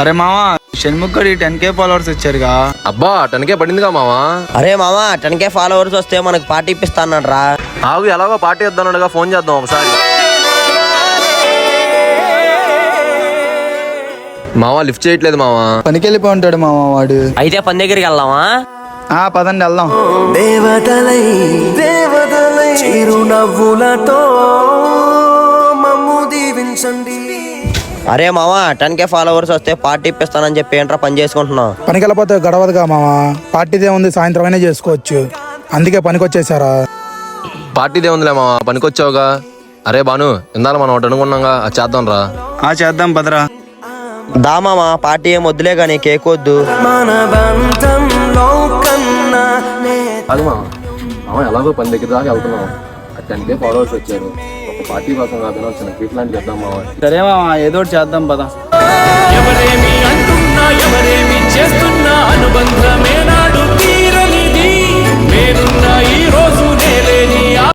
అరే మామా షణ్ముఖడి 10K followers వచ్చారుగా. అబ్బా 10K పడిందిగా మావా. అరే మామా 10K ఫాలోవర్స్ వస్తే మనకు పార్టీ ఇప్పిస్తాన్నాడు రా. ఆగు, ఎలాగో పార్టీ ఇద్దానుగా, ఫోన్ చేద్దాం ఒకసారి. మావా లిఫ్ట్ చేయట్లేదు మావా. పనికి వెళ్ళిపోయి ఉంటాడు మామా వాడు. అయితే పని దగ్గరికి వెళ్దామా? పదండి వెళ్దాం. దేవతలై చిరునవ్వులతో మమ్ము దీవించండి. అరే మామా 10K ఫాలోవర్స్ వస్తే పార్టీ ఇప్పిస్తానని చెప్పి ఏంట్రా పని చేసుకుంటున్నావు? పనికి వెళ్ళిపోతే గడవదుగా మావా. పార్టీదే ఉంది, సాయంత్రం అయినా చేసుకోవచ్చు. అందుకే పనికి వచ్చేసారా. పార్టీదే ఉందిలే మావా, పనికొచ్చావుగా. అరే బాను, ఇందాక మనం ఒకటి అనుకున్నాగా, అది చేద్దాం రా. చేద్దాం పదరా. దా మామా, పార్టీ ఏం వద్దులే గానీ కేక్ వద్దు. మన బంధంలో కన్నా అది మావా, మావా ఎలాగో పని దగ్గర దాకా వెళ్తున్నాం. 10K ఫాలోవర్స్ వచ్చారు. ఒక పార్టీ కోసం కాదు, చిన్న ట్రీట్ లాంటి చేద్దాం మావా. సరే మామా, ఏదో ఒకటి చేద్దాం పద. ఎవరేమి